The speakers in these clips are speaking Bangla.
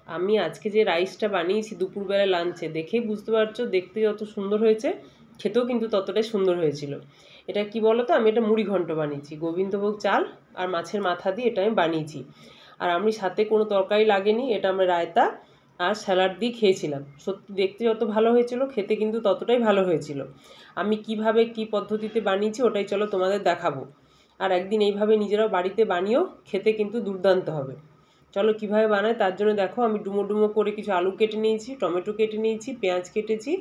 আমি আজকে যে রাইসটা বানিয়েছি দুপুরবেলা লাঞ্চে, দেখেই বুঝতে পারছো দেখতে যত সুন্দর হয়েছে খেতেও কিন্তু ততটাই সুন্দর হয়েছিল। এটা কি বলো তো, আমি এটা মুড়ি ঘন্ট বানিয়েছি, গোবিন্দভোগ চাল আর মাছের মাথা দিয়ে এটা আমি বানিয়েছি। আর আমি সাথে কোনো তরকারি লাগেনি, এটা আমরা রায়তা আর স্যালাড দিয়ে খেয়েছিলাম। সত্যি দেখতে যত ভালো হয়েছিল খেতে কিন্তু ততটাই ভালো হয়েছিল। আমি কিভাবে কি পদ্ধতিতে বানিয়েছি ওটাই চলো তোমাদের দেখাবো। আর একদিন এইভাবে নিজেরাও বাড়িতে বানিয়েও খেতে কিন্তু দুর্দান্ত হবে। চলো কীভাবে বানায় তার জন্য দেখো, আমি ডুমো ডুমো করে কিছু আলু কেটে নিয়েছি, টমেটো কেটে নিয়েছি, পেঁয়াজ কেটেছি,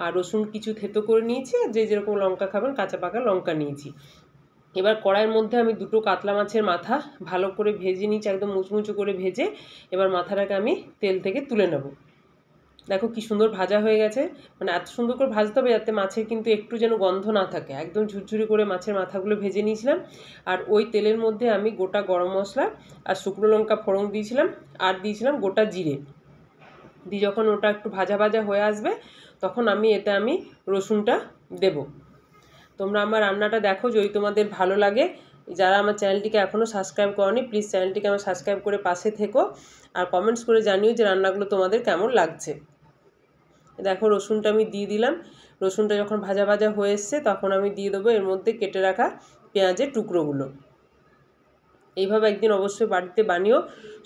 আর রসুন কিছু থেতো করে নিয়েছি, আর যে যেরকম লঙ্কা খাবেন কাঁচা পাকা লঙ্কা নিয়েছি। এবার কড়াইয়ের মধ্যে আমি দুটো কাতলা মাছের মাথা ভালো করে ভেজে নিয়েছি, একদম মুচমুচো করে ভেজে এবার মাথাটাকে আমি তেল থেকে তুলে নেব। দেখো কি সুন্দর ভাজা হয়ে গেছে, মানে এত সুন্দর করে ভাজতে হবে যাতে মাছের কিন্তু একটু যেন গন্ধ না থাকে, একদম ঝুরঝুরি করে মাছের মাথাগুলো ভেজে নিয়েছিলাম। আর ওই তেলের মধ্যে আমি গোটা গরম মশলা আর শুকনো লঙ্কা ফোড়ন দিয়েছিলাম, আর দিয়েছিলাম গোটা জিরে দিয়ে যখন ওটা একটু ভাজা ভাজা হয়ে আসবে তখন আমি রসুনটা দেব। তোমরা আমার রান্নাটা দেখো, যদি তোমাদের ভালো লাগে, যারা আমার চ্যানেলটিকে এখনও সাবস্ক্রাইব করনি প্লিজ চ্যানেলটিকে আমার সাবস্ক্রাইব করে পাশে থেকো, আর কমেন্টস করে জানিও যে রান্নাগুলো তোমাদের কেমন লাগছে। দেখো রসুনটা আমি দিয়ে দিলাম, রসুনটা যখন ভাজা ভাজা হয়ে এসছে তখন আমি দিয়ে দেবো এর মধ্যে কেটে রাখা পেঁয়াজের টুকরোগুলো। এইভাবে একদিন অবশ্যই বাড়িতে বানিও,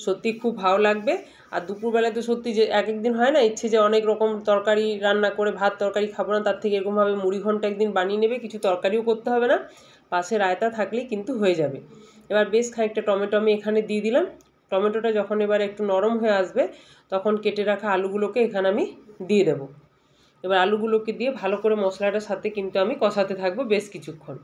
সত্যি খুব ভালো লাগবে। আর দুপুরবেলায় তো সত্যি যে এক একদিন হয় না ইচ্ছে যে অনেক রকম তরকারি রান্না করে ভাত তরকারি খাবো না, তার থেকে এরকমভাবে মুড়ি ঘন্ট একদিন বানিয়ে নেবে, কিছু তরকারিও করতে হবে না, পাশে রায়তা থাকলেই কিন্তু হয়ে যাবে। এবার বেশ খানিকটা টমেটো আমি এখানে দিয়ে দিলাম। টমেটোটা যখন এবার একটু নরম হয়ে আসবে তখন কেটে রাখা আলুগুলোকে এখানে আমি দিয়ে দেবো। এবার আলুগুলোকে দিয়ে ভালো করে মশলাটার সাথে কিন্তু আমি কষাতে থাকবো বেশ কিছুক্ষণ।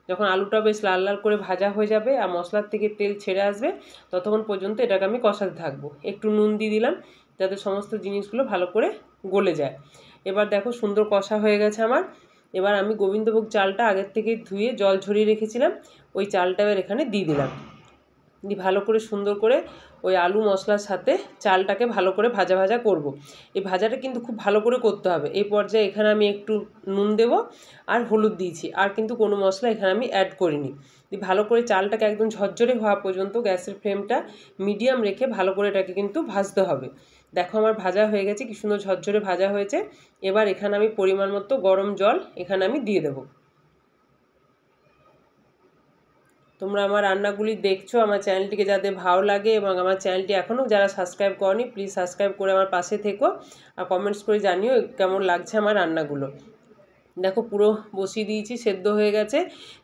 যখন আলুটা বেশ লাল লাল করে ভাজা হয়ে যাবে আর মশলার থেকে তেল ছেড়ে আসবে ততক্ষণ পর্যন্ত এটাকে আমি কষাতে থাকবো। একটু নুন দিয়ে দিলাম যাতে সমস্ত জিনিসগুলো ভালো করে গলে যায়। এবার দেখো সুন্দর কষা হয়ে গেছে আমার। এবার আমি গোবিন্দভোগ চালটা আগের থেকে ধুয়ে জল ঝরিয়ে রেখেছিলাম, ওই চালটা এবার এখানে দিয়ে দিলাম। দিয়ে ভালো করে সুন্দর করে ওই আলু মশলার সাথে চালটাকে ভালো করে ভাজা ভাজা করব। এই ভাজাটা কিন্তু খুব ভালো করে করতে হবে। এই পর্যায়ে এখানে আমি একটু নুন দেব আর হলুদ দিয়েছি, আর কিন্তু কোনো মশলা এখানে আমি অ্যাড করিনি। দিয়ে ভালো করে চালটাকে একদম ঝরঝরে হওয়া পর্যন্ত গ্যাসের ফ্লেমটা মিডিয়াম রেখে ভালো করে এটাকে কিন্তু ভাজতে হবে। দেখো আমার ভাজা হয়ে গেছে, কি সুন্দর ঝরঝরে ভাজা হয়েছে। এবার এখানে আমি পরিমাণ মতো গরম জল এখানে আমি দিয়ে দেবো। তোমরা আমার রান্নাগুলি দেখছো, আমার চ্যানেলটিকে যাতে ভালো লাগে এবং আমার চ্যানেলটি এখনও যারা সাবস্ক্রাইব করনি প্লিজ সাবস্ক্রাইব করে আমার পাশে থেকো, আর কমেন্টস করে জানিও কেমন লাগছে আমার রান্নাগুলো। দেখো পুরো বসিয়ে দিয়েছি, সেদ্ধ হয়ে গেছে।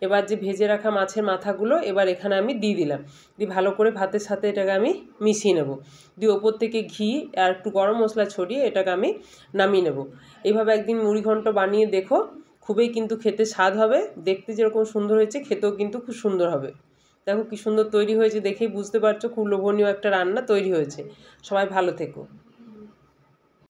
এবার যে ভেজে রাখা মাছের মাথাগুলো এবার এখানে আমি দিয়ে দিলাম, দিয়ে ভালো করে ভাতের সাথে এটাকে আমি মিশিয়ে নেব। দিয়ে ওপর থেকে ঘি আর একটু গরম মশলা ছড়িয়ে এটাকে আমি নামিয়ে নেব। এইভাবে একদিন মুড়ি ঘন্ট বানিয়ে দেখো, খুবই কিন্তু খেতে স্বাদ হবে, দেখতে যেরকম সুন্দর হয়েছে খেতেও কিন্তু খুব সুন্দর হবে। দেখো কি সুন্দর তৈরি হয়েছে, দেখেই বুঝতে পারছো খুব লোভনীয় একটা রান্না তৈরি হয়েছে। সবাই ভালো থেকো।